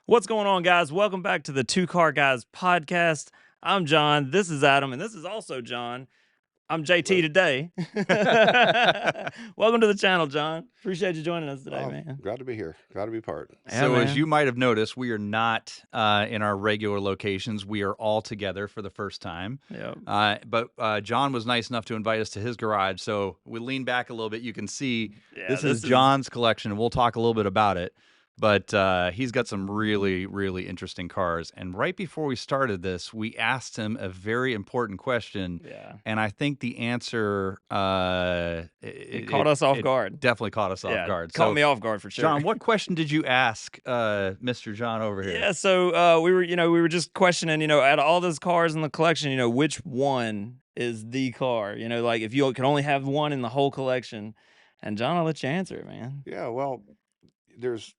What's going on, guys? Welcome back to the Two Car Guys podcast. I'm John. This is Adam, and this is also John. I'm JT today. Welcome to the channel, John. Appreciate you joining us today, man. Glad to be here. Glad to be part. Yeah, So man. as you might have noticed, we are not in our regular locations. We are all together for the first time. Yep. But John was nice enough to invite us to his garage. So we lean back a little bit. You can see this is John's collection. We'll talk a little bit about it. But he's got some really, really interesting cars. And right before we started this, we asked him a very important question. Yeah. And I think the answer it caught us off guard. Definitely caught us off guard. Caught me off guard for sure. John, what question did you ask Mr. John over here? Yeah, so we were just questioning, out of all those cars in the collection, which one is the car? Like if you could only have one in the whole collection. And John, I'll let you answer it, man. Yeah, well, there's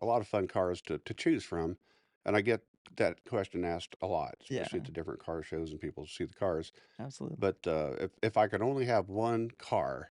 a lot of fun cars to choose from, and I get that question asked a lot, especially at the different car shows and people see the cars. Absolutely. But if I could only have one car,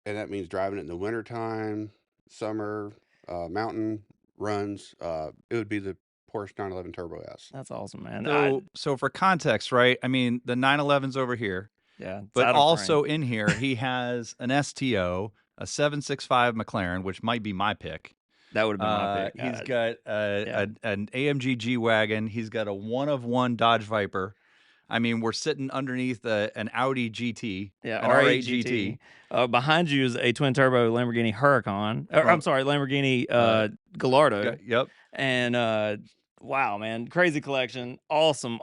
and that means driving it in the wintertime, summer, mountain runs, it would be the Porsche 911 Turbo S. That's awesome, man. So for context, right? I mean, the 911's over here. Yeah. But also in here, he has an STO, a 765 McLaren, which might be my pick. That would have been my pick. He's got an AMG G-Wagon. He's got a one-of-one Dodge Viper. I mean, we're sitting underneath an Audi GT, an R8 GT. Behind you is a twin-turbo Lamborghini Huracan. I'm sorry, Lamborghini Gallardo. Yep. And wow, man, crazy collection. Awesome.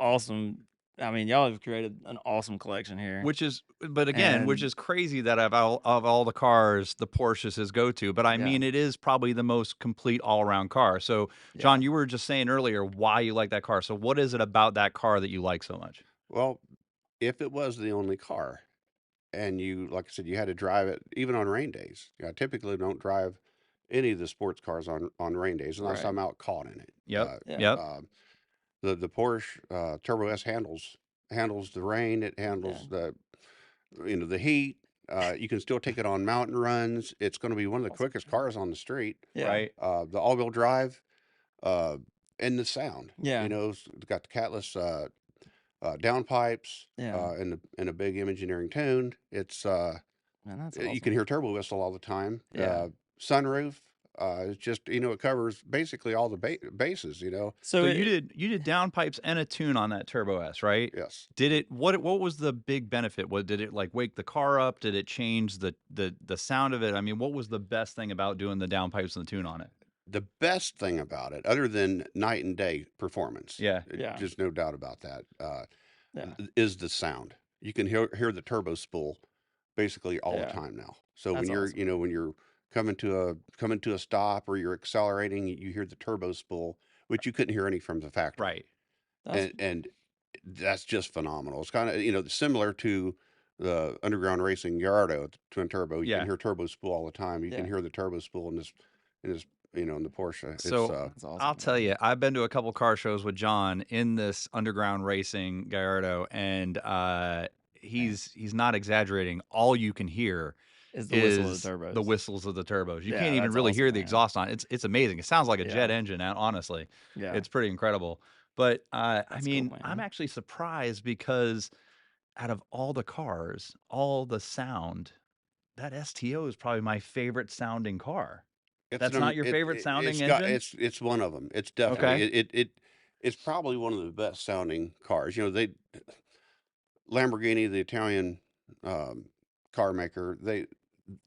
I mean, y'all have created an awesome collection here. Which is crazy that of all the cars, the Porsche is his go-to. But I mean, it is probably the most complete all-around car. So, John, you were just saying earlier why you like that car. So what is it about that car that you like so much? Well, if it was the only car, and you, like I said, you had to drive it even on rain days. I typically don't drive any of the sports cars on rain days unless I'm out caught in it. Yep. The Porsche Turbo S handles the rain. It handles the heat. You can still take it on mountain runs. It's going to be one of the quickest cars on the street. Right. The all-wheel drive, and the sound. Yeah. It's got the catless downpipes. Yeah. And a big Imagineering tune. It's Man, that's awesome. you can hear turbo whistle all the time. Yeah. Sunroof. It's just it covers basically all the bases. So you did downpipes and a tune on that Turbo S, right? Yes. Did it? What was the big benefit? Did it like wake the car up? Did it change the sound of it? I mean, what was the best thing about doing the downpipes and the tune on it? The best thing about it, other than night and day performance, just no doubt about that, is the sound. You can hear the turbo spool basically all the time now. So when you're when you're coming to a stop or you're accelerating, you hear the turbo spool, which you couldn't hear any from the factory. Right. And that's just phenomenal. It's kind of similar to the underground racing Gallardo twin turbo. You can hear turbo spool all the time. You can hear the turbo spool in this in the Porsche. So that's awesome, I'll tell you, I've been to a couple car shows with John in this underground racing Gallardo, and he's not exaggerating. All you can hear is the whistles of the turbos. You can't even really hear the exhaust on it. It's amazing. It sounds like a jet engine, honestly. Yeah. It's pretty incredible. But I mean, cool, I'm actually surprised because out of all the cars, all the sound, that STO is probably my favorite sounding car. That's not your favorite sounding engine? It's one of them. It's definitely it's probably one of the best sounding cars. Lamborghini, the Italian car maker,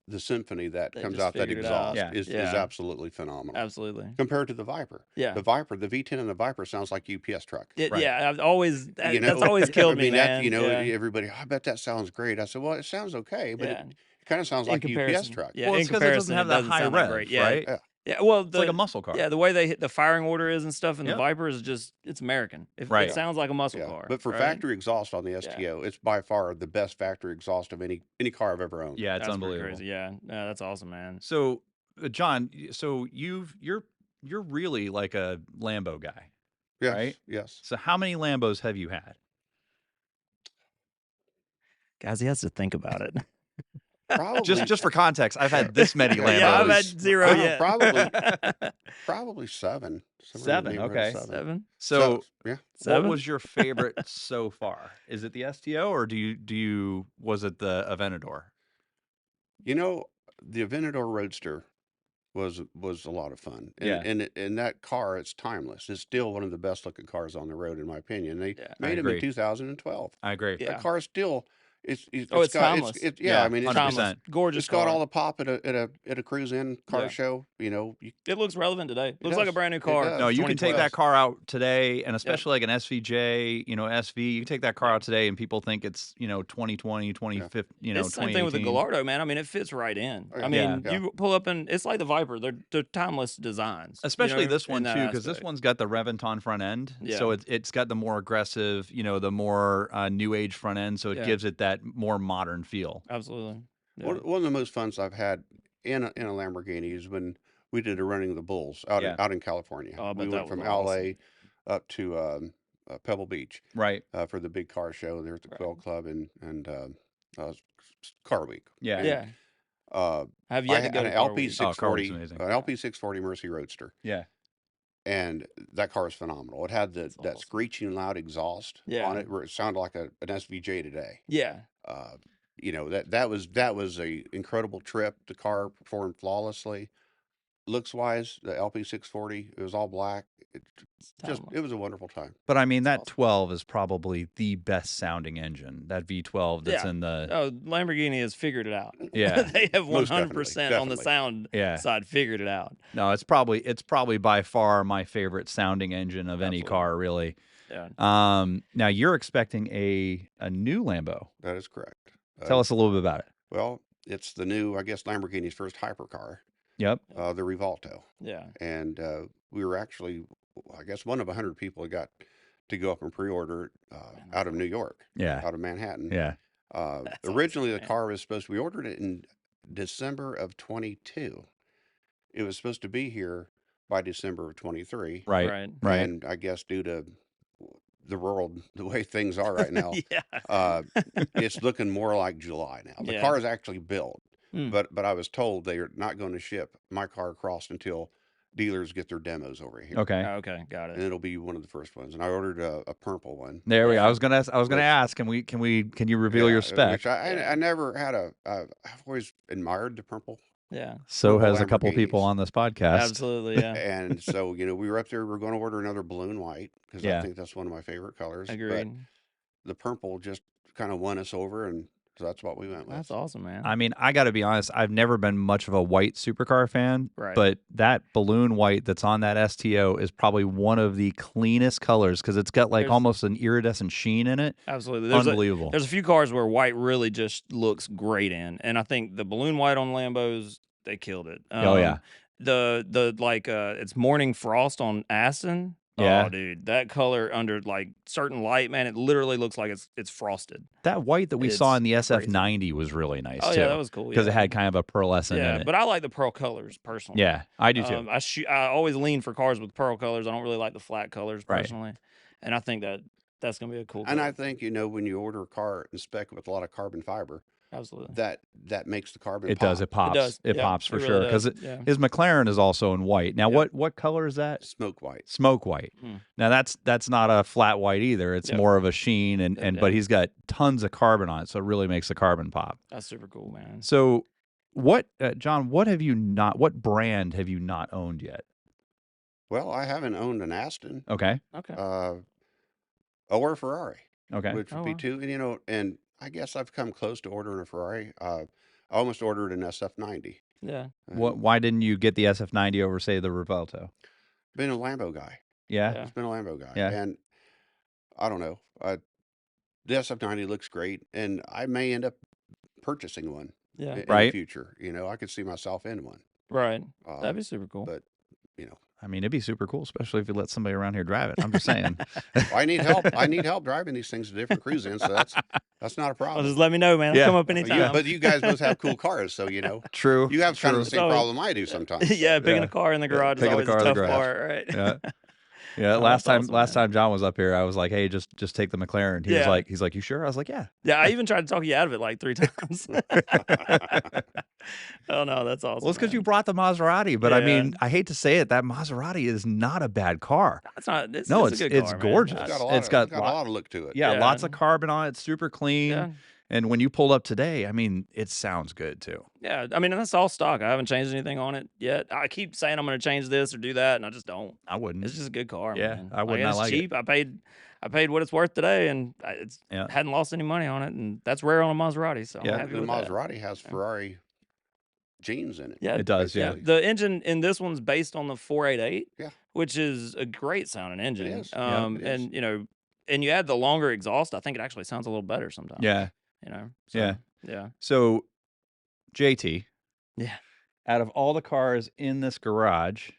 the symphony that comes out that exhaust is absolutely phenomenal. Absolutely. Compared to the Viper. Yeah. The Viper, the V10 in the Viper sounds like UPS truck. Yeah, I've always that's always killed me, man. Everybody, I bet that sounds great. I said, well, it sounds okay, but it kind of sounds like a UPS truck. Yeah, well, it's because it doesn't have that high rev, right? Yeah. Yeah, well, it's like a muscle car. Yeah, the way they hit the firing order is and stuff in the Viper is just, it's American. It sounds like a muscle car. But for factory exhaust on the STO, it's by far the best factory exhaust of any car I've ever owned. Yeah, it's unbelievable. Crazy. Yeah, that's awesome, man. So, John, you're really like a Lambo guy, right? Yes. So how many Lambos have you had? Guys, he has to think about it. Probably. Just for context, I've had this many Lambos. Yeah, I've had 0 yet. Probably 7. 7, okay. 7. So, yeah. What was your favorite so far? Is it the STO or was it the Aventador? You know, the Aventador Roadster was a lot of fun. And that car, it's timeless. It's still one of the best looking cars on the road, in my opinion. They made them in 2012. I agree. That car is still it's got, timeless. I mean, it's 100%. Gorgeous. It's got all the pop at a cruise-in car show. You know, it looks relevant today. Looks like a brand new car. No, you can take that car out today, and especially like an SVJ, SV. You can take that car out today, and people think it's 2020, 2015. It's the same thing with the Gallardo, man. I mean, it fits right in. I mean, you pull up and it's like the Viper. They're timeless designs. Especially this one too, because this one's got the Reventon front end, so it's got the more aggressive, the more new age front end, so it gives it that more modern feel. Absolutely. One of the most funs I've had in a Lamborghini is when we did a running of the bulls out in California. We went from LA up to Pebble Beach, right, for the big car show there at the Quill Club and Car Week. Yeah. Have you had to go to an LP 640, an LP 640 Mercy Roadster. Yeah. And that car is phenomenal. It had that screeching loud exhaust on it, where it sounded like an SVJ today. Yeah. That was a incredible trip. The car performed flawlessly. Looks wise, the LP 640, it was all black. It was a wonderful time. But I mean, that 12 is probably the best sounding engine. That V12 that's in the. Oh, Lamborghini has figured it out. Yeah, they have 100% on the sound side figured it out. No, it's probably by far my favorite sounding engine of any car, really. Yeah. Now you're expecting a new Lambo. That is correct. Tell us a little bit about it. Well, it's the new, I guess, Lamborghini's first hypercar. Yep. The Rivolto. Yeah. And we were actually, I guess, one of 100 people that got to go up and pre-order it out of New York. Yeah. Out of Manhattan. Yeah. Originally, the car was we ordered it in December of 22. It was supposed to be here by December of 23. Right. And I guess due to the world, the way things are right now, it's looking more like July now. The car is actually built. But I was told they are not going to ship my car across until dealers get their demos over here. Okay. Okay, got it. And it'll be one of the first ones. And I ordered a purple one. There we go. I was gonna ask. Can you reveal your spec? Which I never had I've always admired the purple. Yeah. So has a couple people on this podcast. Absolutely. Yeah. And so we were up there. We're going to order another balloon white because I think that's one of my favorite colors. Agreed. But the purple just kind of won us over, and so that's what we went with. That's awesome, man. I mean, I got to be honest. I've never been much of a white supercar fan, but that balloon white that's on that STO is probably one of the cleanest colors because it's got like almost an iridescent sheen in it. Absolutely. Unbelievable. There's a few cars where white really just looks great in, and I think the balloon white on Lambos, they killed it. It's morning frost on Aston. Yeah. Oh, dude, that color under like certain light, man, it literally looks like it's frosted. That white that we saw in the SF90 was really nice too. Yeah, that was cool. Because it had kind of a pearlescent in it. But I like the pearl colors personally. Yeah, I do too. I always lean for cars with pearl colors. I don't really like the flat colors personally, and I think that's gonna be a cool. And I think when you order a car and spec with a lot of carbon fiber. Absolutely. That makes the carbon pop. Does. It pops. It does. It pops for really sure. Because his McLaren is also in white. Now, what color is that? Smoke white. Smoke white. Now that's not a flat white either. It's more of a sheen, but he's got tons of carbon on it, so it really makes the carbon pop. That's super cool, man. So, John? What brand have you not owned yet? Well, I haven't owned an Aston. Okay. Or a Ferrari. Okay. Which would be two, and I guess I've come close to ordering a Ferrari. I almost ordered an SF90. Yeah. Why didn't you get the SF90 over, say, the Rivolto? Been a Lambo guy. Yeah. It's been a Lambo guy. Yeah. And I don't know. The SF90 looks great, and I may end up purchasing one. Yeah. In the future. I could see myself in one. Right. That'd be super cool. But I mean, it'd be super cool, especially if you let somebody around here drive it. I'm just saying. I need help. I need help driving these things to different cruise-ins, so that's not a problem. Well, just let me know, man. I'll come up anytime. But you guys both have cool cars, so True. You have kind of the same problem I do sometimes. Yeah, picking a car in the garage is always a tough part, right? Yeah. Yeah, Oh, last that's awesome, time John was up here, I was like, "Hey, just take the McLaren." He's like, "You sure?" I was like, "Yeah." Yeah, I even tried to talk you out of it like 3 times. Oh, no, that's awesome, Well, it's because you man. brought the Maserati, but I Yeah. mean, I hate to say it, that Maserati is not a bad car. It's not it's No, a good car, man. gorgeous. It's got a lot of look to it. Yeah, Yeah. lots of carbon on it, super clean. Yeah. And when you pulled up today, I mean, it sounds good too. Yeah, I mean, and that's all stock. I haven't changed anything on it yet. I keep saying I'm gonna change this or do that, and I just don't. I wouldn't. It's just a good car, Yeah, man. I would not it's like it. cheap. I paid what it's worth today, and it's Yeah. hadn't lost any money on it, and that's rare on a Maserati. So Yeah. I'm happy The with Maserati has Ferrari genes in it. Yeah, It does, yeah. The engine in this one's based on the 488, Yeah. which is a great sounding engine. It is. And and you add the longer exhaust, I think it actually sounds a little better sometimes. Yeah. So, Yeah. yeah. So, JT, Yeah. out of all the cars in this garage,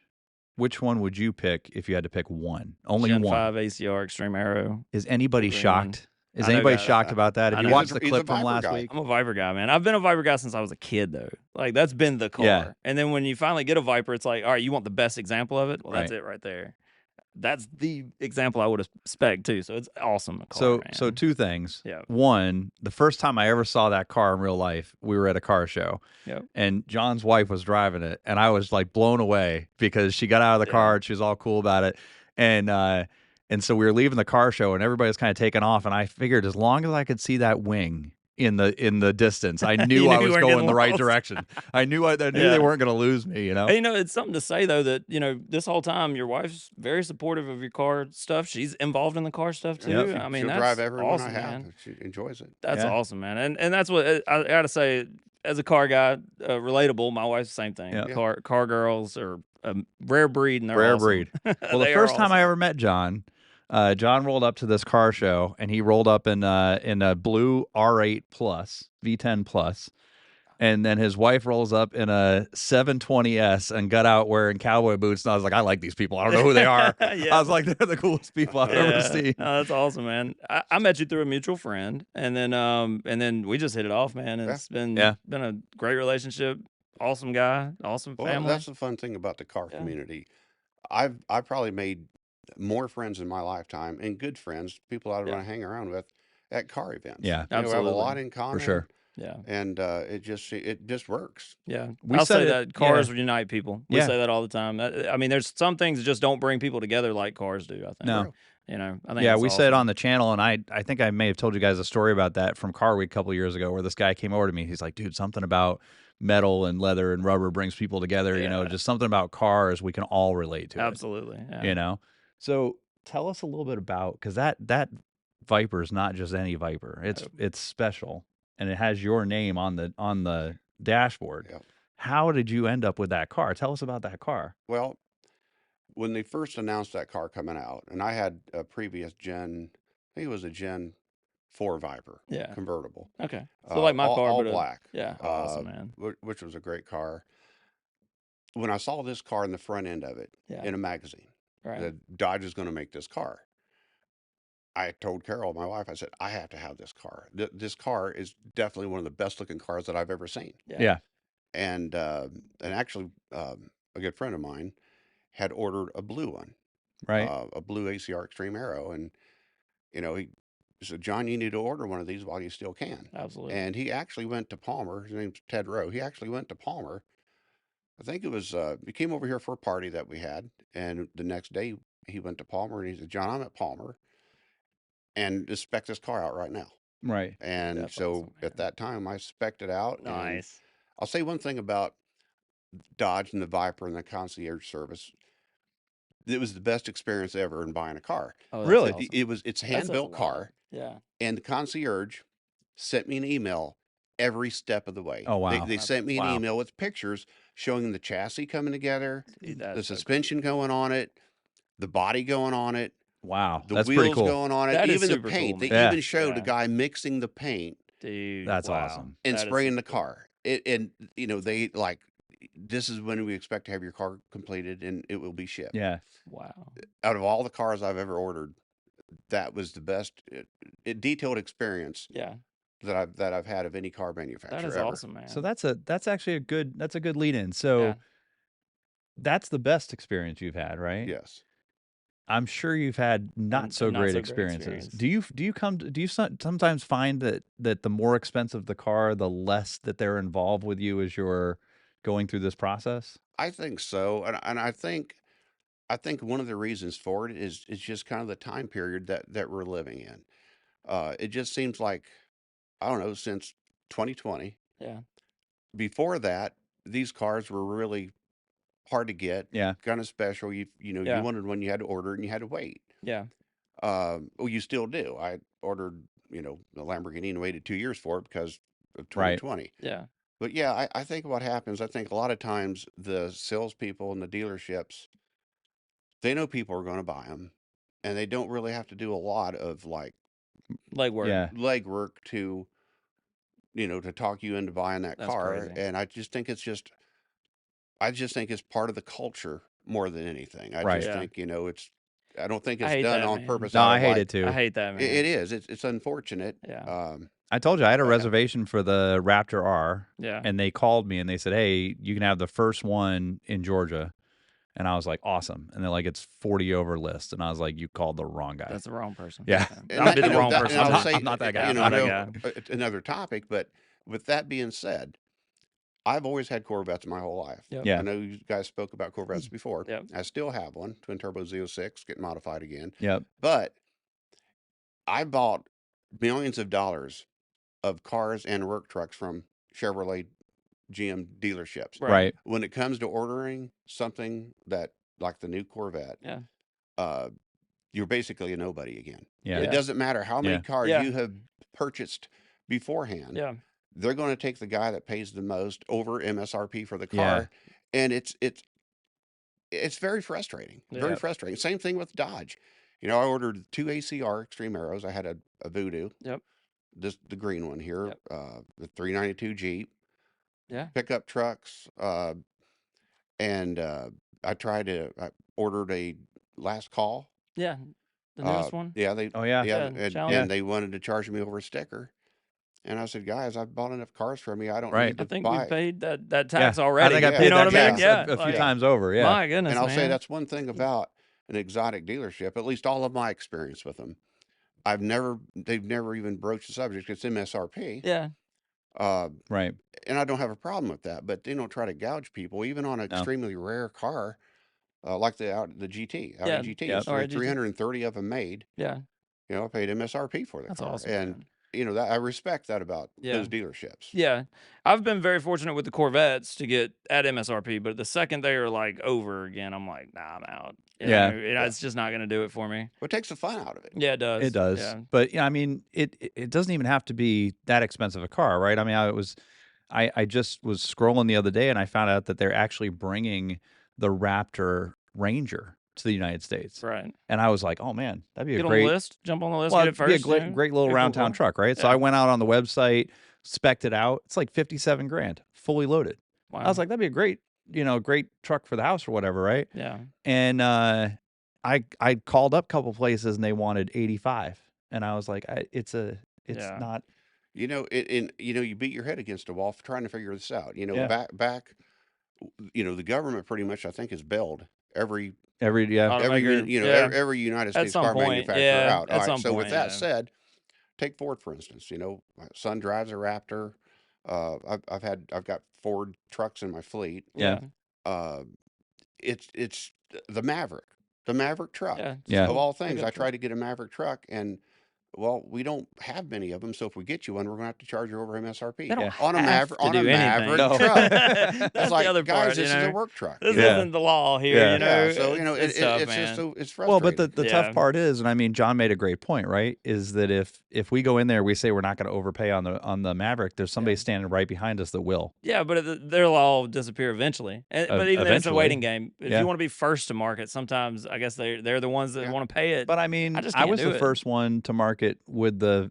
which one would you pick if you had to pick one? Only Gen one. 5 ACR Extreme Aero. Is anybody Green shocked? Is I know, anybody guys. shocked about that? If I you know. watched the He's a clip from Viper last guy. week, I'm a Viper guy, man. I've been a Viper guy since I was a kid, though. Like, that's been the car. Yeah. And then when you finally get a Viper, it's like, all right, you want the best example of it? Well, that's Right. it right there. That's the example I would expect, too. So it's awesome. Car, so two things. Yeah. One, the first time I ever saw that car in real life, we were at a car show. Yep. And John's wife was driving it, and I was like blown away because she got out of the car and she was all cool about it. And so we were leaving the car show, and everybody was kind of taking off, and I figured as long as I could see that wing in the distance, I knew I was going the right direction. I knew they weren't going to lose me, you know. And, it's something to say though that this whole time your wife's very supportive of your car stuff. She's involved in the car stuff too. Yep. I mean, She'll that's drive everyone awesome, I have. man. She enjoys it. That's Yeah. awesome, man. And that's what I gotta say. As a car guy, relatable. My wife's the same thing. Yeah. Car girls are a rare breed, and they're Rare awesome. breed. Well, the They first are time I awesome. ever met John, John rolled up to this car show, and he rolled up in a blue R8 Plus, V10 Plus, and then his wife rolls up in a 720S and got out wearing cowboy boots, and I was like, I like these people. I don't know who they are. Yeah. I was like, they're the coolest people I've ever seen. No, that's awesome, man. I met you through a mutual friend, and then we just hit it off, man. And It's been a great relationship. Awesome guy, awesome family. Well, that's the fun thing about the car community. I've probably made more friends in my lifetime, and good friends, people I want to hang around with at car events. Yeah, we have a absolutely. lot in common. For sure. Yeah. And it just works. Yeah. We I'll say said that cars unite people. We say that all the time. I mean, there's some things that just don't bring people together like cars do, I think. No. I think Yeah, that's we awesome. said on the channel, and I think I may have told you guys a story about that from Car Week a couple years ago, where this guy came over to me. He's like, dude, something about metal and leather and rubber brings people together. Just something about cars we can all relate to. Absolutely. Yeah. So tell us a little bit about, because that Viper is not just any Viper. It's special, and it has your name on the dashboard. Yep. How did you end up with that car? Tell us about that car. Well, when they first announced that car coming out, and I had a previous Gen, I think it was a Gen 4 Viper, convertible. Okay. So like my car, all but black. Yeah. Awesome, man. Which was a great car. When I saw this car in the front end of it in a magazine, that Dodge is going to make this car, I told Carol, my wife, I said, I have to have this car. This car is definitely one of the best looking cars that I've ever seen. Yeah. And actually, a good friend of mine had ordered a blue one, Right. a blue ACR Extreme Aero, and he said, John, you need to order one of these while you still can. Absolutely. And he actually went to Palmer. His name's Ted Rowe. He actually went to Palmer. I think it was he came over here for a party that we had, and the next day he went to Palmer, and he said, John, I'm at Palmer, and just spec this car out right now. Right. And That's so awesome, at that time, I spec'd it out. And Nice. I'll say one thing about Dodge and the Viper and the concierge service. It was the best experience ever in buying a car. Oh, that's Really? awesome. It's a That says a hand-built lot. car, Yeah. and the concierge sent me an email every step of the way. Oh, wow. They sent me an Wow. email with pictures showing the chassis coming together, Dude, the that's so suspension going on it, the body going on it, Wow. the That's pretty wheels cool. going on it, That is even the super paint. cool, They man. even showed a Yeah. guy mixing the paint Dude. That's wow. awesome. and That is spraying super the cool. car. They like, this is when we expect to have your car completed and it will be shipped. Yeah. Wow. Out of all the cars I've ever ordered, that was the best detailed experience Yeah. that I've had of any car manufacturer That is ever. awesome, man. So that's actually a good lead in. So Yeah. that's the best experience you've had, right? Yes. I'm sure you've had not so great experiences. Do you sometimes find that the more expensive the car, the less that they're involved with you as you're going through this process? I think so, and I think one of the reasons for it is just kind of the time period that we're living in. It just seems like, I don't know, since 2020. Yeah. Before that, these cars were really hard to get, Yeah. kind of special. You Yeah. you wanted one, you had to order it, and you had to wait. Yeah. Well, you still do. I ordered, the Lamborghini and waited 2 years for it because of Right. 2020. Yeah. But yeah, I think what happens, I think a lot of times the salespeople and the dealerships, they know people are going to buy them, and they don't really have to do a lot of like Legwork. Yeah. legwork to, to talk you into buying that That's car. crazy. And I just think it's part of the culture more than anything. I Right. just Yeah. think, I don't think I it's hate done that, on man. purpose No, out I of hate like it too. I hate that, man. it is. It's unfortunate. Yeah. I told you I had a Yeah. reservation for the Raptor R, Yeah. and they called me and they said, "Hey, you can have the first one in Georgia." And I was like, "Awesome!" And they're like, "It's 40 over list," and I was like, "You called the wrong guy." That's the wrong person. Yeah. And I'd be that- the wrong that- person. and I'll I'm say, not that guy. I'm I not that know guy. it's another topic, but with that being said, I've always had Corvettes my whole life. Yep. Yeah. I know you guys spoke about Corvettes before. Yep. I still have one, twin turbo Z06, getting modified again. Yep. But I bought millions of dollars of cars and work trucks from Chevrolet, GM dealerships. Right. When it comes to ordering something that like the new Corvette, Yeah. you're basically a nobody again. Yeah. It doesn't matter how many Yeah. cars Yeah. you have purchased beforehand. Yeah. They're going to take the guy that pays the most over MSRP for the Yeah. car, and it's very frustrating. Very Yeah. frustrating. Same thing with Dodge. I ordered 2 ACR Extreme Arrows. I had a Voodoo. Yep. The green one here. Yep. The 392 Jeep. Yeah. Pickup trucks. And I ordered a Last Call. Yeah. The newest one. Yeah, they. Oh yeah. Yeah, Yeah, and, Challenger. and they wanted to charge me over a sticker. And I said, guys, I've bought enough cars from you. I don't Right. need to I think buy. we paid that tax Yeah. already. I think I Yeah. paid You know that what I mean? tax Yeah. a few like, times over. Yeah. My goodness, And I'll man. say that's one thing about an exotic dealership, at least all of my experience with them. They've never even broached the subject. It's MSRP. Yeah. Right. And I don't have a problem with that, but they don't try to gouge people, even on an No. extremely rare car, like the GT, Audi Yeah. GT. Yep. There's Or GT. 330 of them made. Yeah. I paid MSRP for the That's car. awesome. And, man. that I respect that about Yeah. those dealerships. Yeah. I've been very fortunate with the Corvettes to get at MSRP, but the second they are like over again, I'm like, nah, I'm out. Yeah. It's just not going to do it for me. What takes the fun out of it? Yeah, it does. It does. Yeah. But yeah, I mean, it doesn't even have to be that expensive a car, right? I mean, I just was scrolling the other day and I found out that they're actually bringing the Raptor Ranger to the United States. Right. And I was like, oh man, that'd be a Get on great the list, jump on the list, well, get it it'd be a first. great little Cool, round cool, town cool. truck, right? So Yeah. I went out on the website, spec'd it out. It's like 57 grand, fully loaded. Wow. I was like, that'd be a great truck for the house or whatever, right? yeah. And I called up a couple places and they wanted 85, and I was like, it's Yeah. not. You beat your head against a wall for trying to figure this out. Yeah. Back, the government pretty much, I think, has bailed every Every Automaker, every United At States some car point, manufacturer yeah, out. at All right. some So with point, that yeah. said, take Ford for instance. My son drives a Raptor. I've got Ford trucks in my fleet. Yeah. It's the Maverick truck. Yeah. Yeah. Of all things, Pickup I truck. tried to get a Maverick truck, and well, we don't have many of them. So if we get you one, we're gonna have to charge you over MSRP They don't Yeah. on a have Maverick to on do a Maverick No. truck. That's It's like, the other guys, part. this is a work truck. This Yeah. isn't the law here. Yeah. You know. Yeah, so it's tough, it's man. just it's Well, frustrating. but the Yeah. tough part is, and I mean, John made a great point, right? Is that if we go in there, we say we're not going to overpay on the Maverick, there's somebody standing right behind us that will. Yeah, but they'll all disappear eventually. But even then, it's a Eventually. waiting game. If Yeah. you want to be first to market, sometimes I guess they're the ones that Yeah. want to pay it. But I mean, I just I can't was do the it. first one to market with the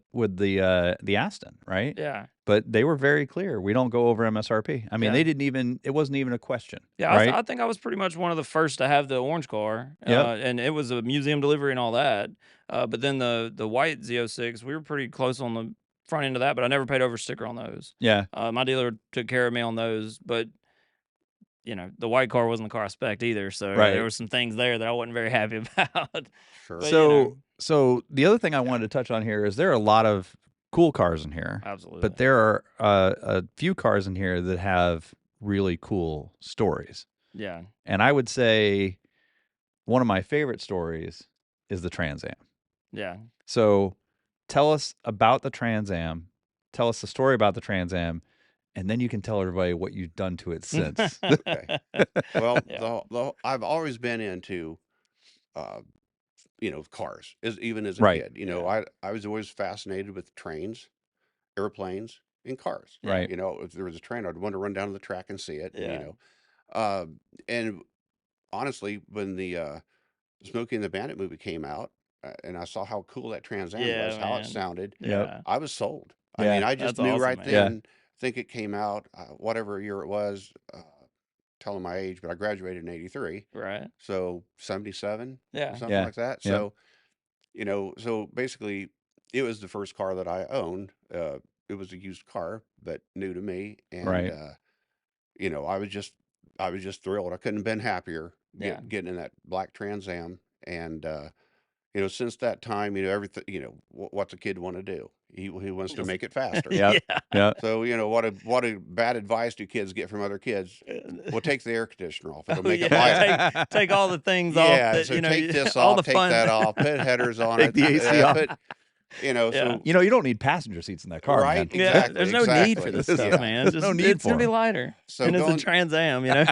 Aston, right? Yeah. But they were very clear. We don't go over MSRP. I mean, Yeah. they didn't even. It wasn't even a question. Yeah, right? I think I was pretty much one of the first to have the orange car. Yep. And it was a museum delivery and all that. But then the white Z06, we were pretty close on the front end of that, but I never paid over sticker on those. Yeah. My dealer took care of me on those, but you know, the white car wasn't the car I spec'd either, so there were some things there that I wasn't very happy about. Sure. But, So the other thing I wanted to touch on here is there are a lot of cool cars in here. Absolutely. But there are a few cars in here that have really cool stories. Yeah. And I would say one of my favorite stories is the Trans Am. Yeah. So tell us about the Trans Am. Tell us the story about the Trans Am, and then you can tell everybody what you've done to it since. Okay. Well, I've always been into, you know, cars, even as a kid. You know, I was always fascinated with trains, airplanes, and cars. Right. You know, if there was a train, I'd want to run down to the track and see it. Yeah. You know, and honestly, when the Smokey and the Bandit movie came out, and I saw how cool that Trans Am was, how it sounded, I was sold. I mean, I just knew right then. I think it came out, whatever year it was, telling my age, but I graduated in '83. Right. So 77, something like that. Yeah. So, you know, so basically it was the first car that I owned. It was a used car, but new to me. And, you know, I was just thrilled. I couldn't have been happier getting in that black Trans Am. And, you know, since that time, you know, everything, you know, what's a kid want to do? He wants to make it faster. Yeah. So, you know, what a bad advice do kids get from other kids? Well, take the air conditioner off. It'll make it lighter. Take all the things off. That, so you know, take this all off, take that off, put headers on Take it. the AC off. You know, so you know, you don't need passenger seats in that car, right? man. Exactly. There's no need for this stuff, man. There's no need it's gonna be lighter. So and it's a Trans Am, you know.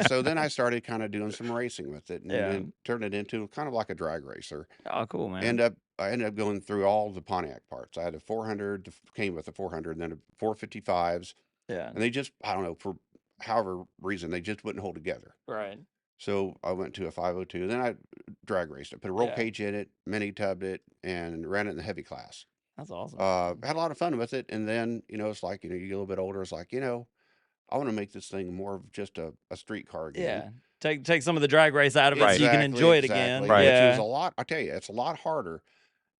So then I started kind of doing some racing with it, and then turned it into kind of like a drag racer. Oh, cool, man. I ended up going through all the Pontiac parts. I had a 400, came with a 400, and then a 455s. Yeah. And they just, I don't know, for however reason, they just wouldn't hold together. Right. So I went to a 502. Then I drag raced it, put a roll cage in it, mini tubbed it, and ran it in the heavy class. That's awesome. Had a lot of fun with it. And then, you know, it's like, you know, you get a little bit older. It's like, you know, I want to make this thing more of just a street car again. Yeah. Take some of the drag race out of it so you can enjoy it again. Right. Which is a lot. I tell you, it's a lot harder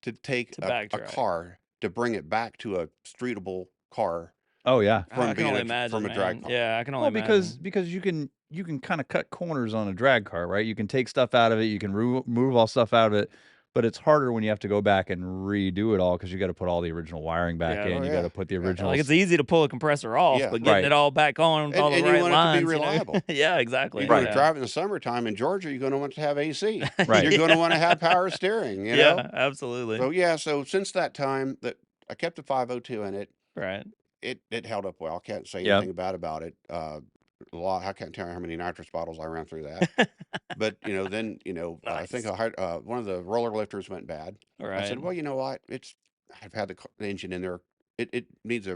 to take a car to bring it back to a streetable car. Oh yeah. I can only imagine, from a drag car. Yeah, I can only imagine. Because you can kind of cut corners on a drag car, right? You can take stuff out of it, you can remove all stuff out of it. But it's harder when you have to go back and redo it all because you got to put all the original wiring back in. You got to put the original. Like it's easy to pull a compressor off, but getting it all back on all the right you want lines. it to be reliable. Yeah, exactly. You're going to drive in the summertime in Georgia. You're going to want to have AC. Right. You're going to want to have power steering. You know? Yeah, absolutely. So so since that time, that I kept the 502 in it. Right. It held up well. I can't say anything bad about it. A lot. I can't tell you how many nitrous bottles I ran through that. But you know, then you know, I think one of the roller lifters went bad. Right. I said, well, you know what? I've had the engine in there. It needs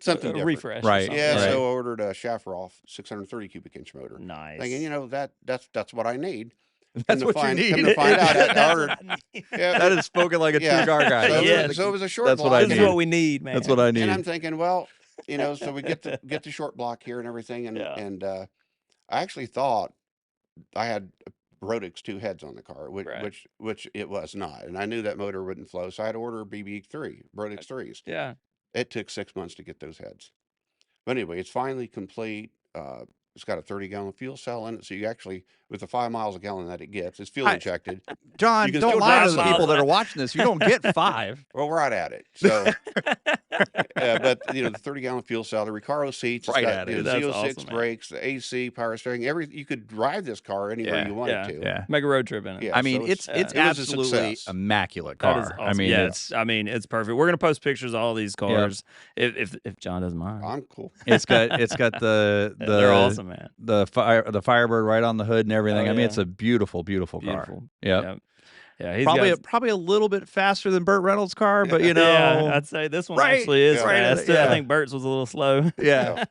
something different. Refresh. Right. Yeah. So I ordered a Shafroth 630 cubic inch motor. Nice. Thinking, you know, that's what I need. That's what you need. Come to find out, I ordered. That is spoken like a 2-car guy. So it was a short that's block. What I this need. is what we need, man. That's what I need. And I'm thinking, well, you know, so we get the short block here and everything, and I actually thought I had Rodix 2 heads on the car, which it was not, and I knew that motor wouldn't flow, so I had to order BB3 Rodix 3s. Yeah. It took 6 months to get those heads, but anyway, it's finally complete. It's got a 30-gallon fuel cell in it, so you actually, with the 5 miles a gallon that it gets, it's fuel injected. John, don't lie to the people that are watching this. You don't get 5. Well, right at it. So, but you know, the 30-gallon fuel cell, the Recaro seats, Right it's at got, it. you know, That's Z06 awesome, brakes, the AC, power steering, you could drive this car anywhere you wanted to. Yeah. Make a road trip in it. Yeah, I mean, so it's it was a absolutely success. immaculate That car. is awesome. I mean, it's perfect. We're gonna post pictures of all these cars if John doesn't mind. I'm cool. it's got the They're awesome, man. the Firebird right on the hood and everything. I mean, it's a beautiful car. Yeah. Yeah, he's probably a little bit faster than Burt Reynolds' car, but you know, I'd say this one actually is fast. I think Burt's was a little slow. Yeah,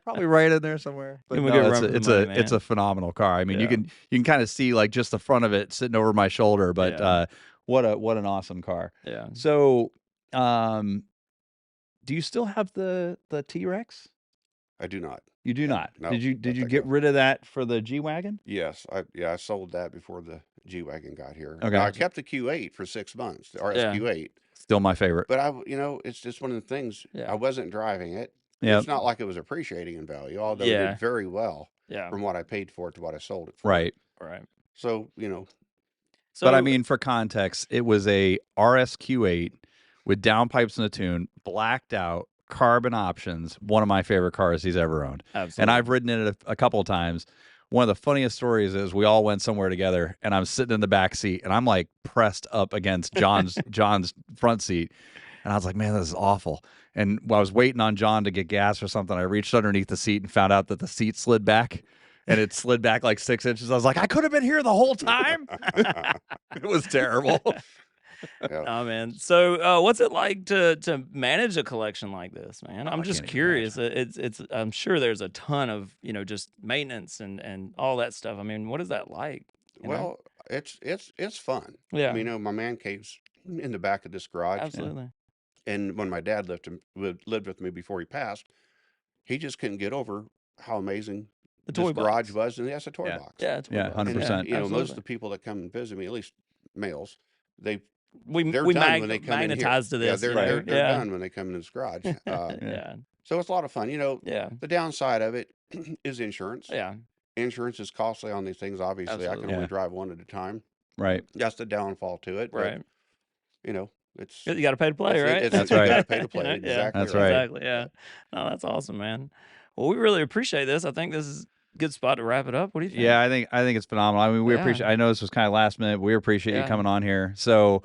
probably right in there somewhere. But it's a phenomenal car. I mean, you can kind of see like just the front of it sitting over my shoulder, but what an awesome car. Yeah. So, do you still have the T-Rex? I do not. You do not. No, did you get rid of that for the G-Wagon? Yes, I sold that before the G-Wagon got here. Okay. Now, I kept the Q8 for 6 months, the RSQ8. Still my favorite. But it's just one of the things. I wasn't driving it. Yeah. It's not like it was appreciating in value, although it did very well. from what I paid for it to what I sold it for. Right. Right. So, you know. But I mean, for context, it was a RSQ8 with downpipes and a tune, blacked out, carbon options, one of my favorite cars he's ever owned. Absolutely. And I've ridden it a couple of times. One of the funniest stories is we all went somewhere together, and I'm sitting in the back seat, and I'm like pressed up against John's front seat. And I was like, man, this is awful. And while I was waiting on John to get gas or something, I reached underneath the seat and found out that the seat slid back. And it slid back like 6 inches. I was like, I could have been here the whole time. It was terrible. Oh man. So what's it like to manage a collection like this, man? I'm just curious. It's I'm sure there's a ton of, just maintenance and all that stuff. I mean, what is that like? Well, it's fun. Yeah. My man cave's in the back of this garage. Absolutely. And when my dad lived with me before he passed, he just couldn't get over how amazing this garage was, and that's a toy box. Yeah, 100%. Most of the people that come and visit me, at least males, they're we done when they come in here. magnetize to this. They're done when they come in this garage. So it's a lot of fun. The downside of it is insurance. Yeah. Insurance is costly on these things. Obviously, I can only drive one at a time. Right. That's the downfall to it. Right. But, it's you got to pay to play, right? That's right. You got to pay to play. Exactly. That's right. Exactly. Yeah. No, that's awesome, man. Well, we really appreciate this. I think this is a good spot to wrap it up. What do you think? Yeah, I think it's phenomenal. I mean, we appreciate. I know this was kind of last minute. But we appreciate you coming on here. So,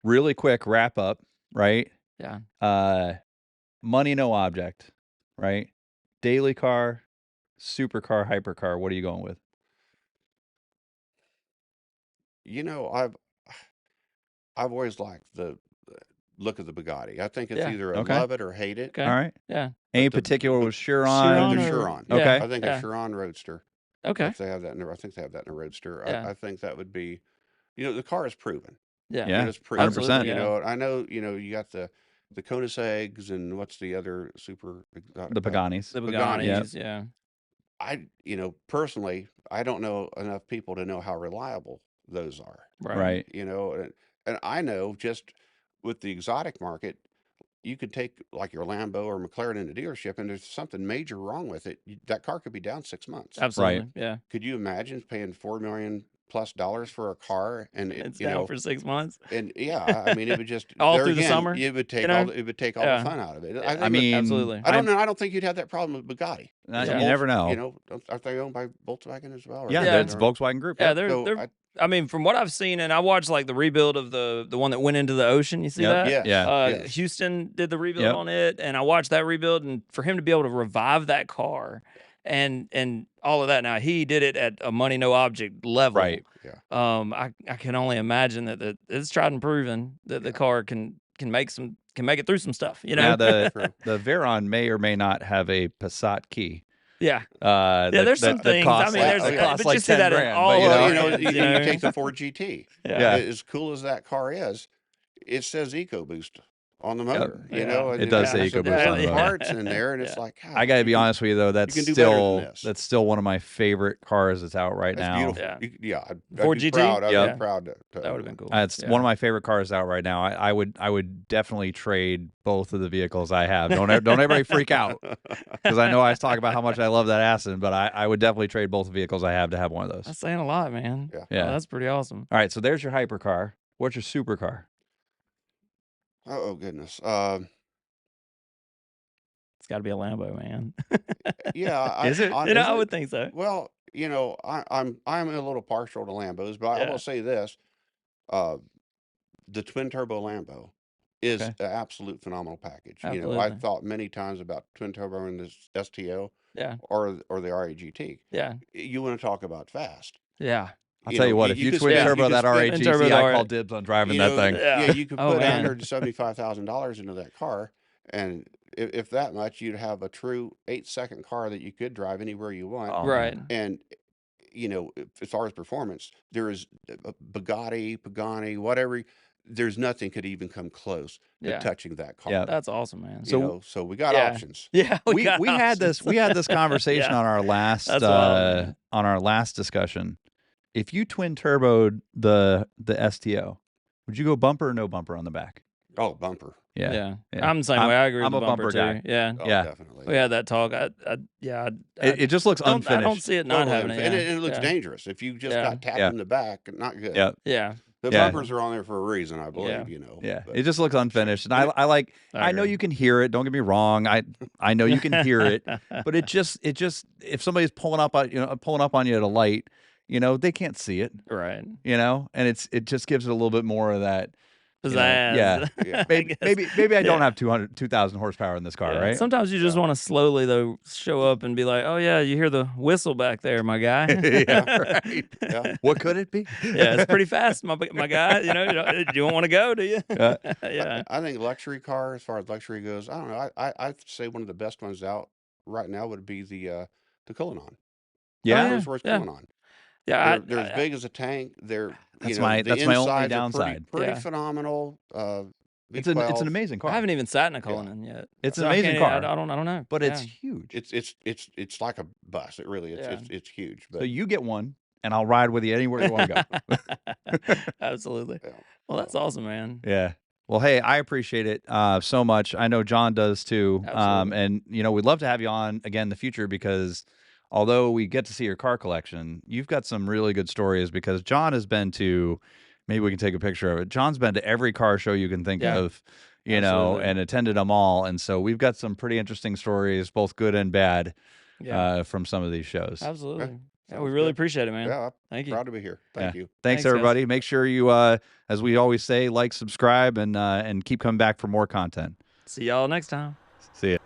really quick wrap up, right? Yeah. Money no object, right? Daily car, supercar, hypercar. What are you going with? I've always liked the look of the Bugatti. I think it's either a Okay. love it or hate it. Okay. All right. Yeah. Any particular with Chiron? The Chiron. Okay. I think a Chiron Roadster. Okay. If they have that I think they have that in a Roadster. Yeah. I think that would be, the car is proven. Yeah. Yeah. It's proven. 100%. I know, you got the Koenigseggs and what's the other super The Paganis. The Paganis. Yeah. I personally, I don't know enough people to know how reliable those are. Right. And I know just with the exotic market, you could take like your Lambo or McLaren in a dealership, and there's something major wrong with it. That car could be down 6 months. Absolutely. Right. Yeah. Could you imagine paying $4 million+ for a car and it's down for 6 months? And I mean, it would just all through the summer. It would take all the fun out of it. I mean, absolutely. I don't know. I don't think you'd have that problem with Bugatti. You never know. Aren't they owned by Volkswagen as well? Yeah, it's Volkswagen Group. Yeah, they're I mean, from what I've seen, and I watched like the rebuild of the one that went into the ocean. You see that? Yes. Yeah. Houston did the rebuild on it, and I watched that rebuild. And for him to be able to revive that car, and all of that, now he did it at a money no object level. Right. Yeah. I can only imagine that it's tried and proven that the car can make it through some stuff. Now the Veyron may or may not have a Passat key. Yeah. There's some things. I mean, cost but like you see that in all. You take the Ford GT. Yeah. As cool as that car is, it says EcoBoost on the motor. And it does say EcoBoost on the motor. Parts in there, and it's like, God, I got to be honest with you though, that's still one of my favorite cars that's out right now. Beautiful. Yeah. Ford GT. I'd be proud to that would have been cool. It's one of my favorite cars out right now. I would definitely trade both of the vehicles I have. Don't everybody freak out, because I know I talk about how much I love that Aston, but I would definitely trade both the vehicles I have to have one of those. That's saying a lot, man. Yeah. That's pretty awesome. All right, so there's your hypercar. What's your supercar? Oh goodness. It's got to be a Lambo, man. Yeah. Is it? I would think so. Well, I'm a little partial to Lambos, but I will say this: the twin turbo Lambo is an absolute phenomenal package. Absolutely. I've thought many times about twin turbo in this STO, or the RAGT. Yeah. You want to talk about fast? Yeah. I'll tell you what, if you twin turbo that RAGT, I call dibs on driving that thing. Yeah, you could put $175,000 into that car, and if that much, you'd have a true 8-second car that you could drive anywhere you want. Right. And as far as performance, there is a Bugatti, Pagani, whatever. There's nothing could even come close to touching that car. Yeah, that's awesome, man. So we got options. Yeah, we had this conversation on our last discussion. If you twin turboed the STO, would you go bumper or no bumper on the back? Oh, bumper. Yeah. I'm the same way. I agree with I'm the a bumper bumper guy. too. Yeah. Oh, definitely. We had that talk. It just looks unfinished. I don't see it not having it. And it looks dangerous. If you just got tapped in the back, not good. Yeah. The bumpers are on there for a reason, I believe, you know. Yeah, it just looks unfinished. And I know you can hear it. Don't get me wrong. I know you can hear it, but it just if somebody's pulling up on you at a light, they can't see it. Right. And it just gives it a little bit more of that. Yeah. Maybe I don't have 2,000 horsepower in this car, right? Sometimes you just want to slowly though show up and be like, oh yeah, you hear the whistle back there, my guy. Right. Yeah. What could it be? Yeah, it's pretty fast, my guy. You don't want to go, do you? Yeah. I think luxury car, as far as luxury goes, I don't know. I'd say one of the best ones out right now would be the Cullinan. Yeah, Rolls-Royce Cullinan. Yeah, they're as big as a tank. That's my only downside. Pretty phenomenal. It's an amazing car. I haven't even sat in a Cullinan yet. It's an amazing car. I don't know, but it's huge. It's like a bus. It really is. It's huge. But so you get one, and I'll ride with you anywhere you want to go. Absolutely. Yeah. Well, that's awesome, man. Yeah. Well, hey, I appreciate it so much. I know John does too. And we'd love to have you on again in the future because although we get to see your car collection, you've got some really good stories because John has been to, maybe we can take a picture of it. John's been to every car show you can think of, and attended them all. And so we've got some pretty interesting stories, both good and bad, from some of these shows. Absolutely. Yeah, we really appreciate it, man. Yeah, thank you. Proud to be here. Thank you. Thanks everybody. Guys. Make sure you, as we always say, like, subscribe, and keep coming back for more content. See y'all next time. See ya.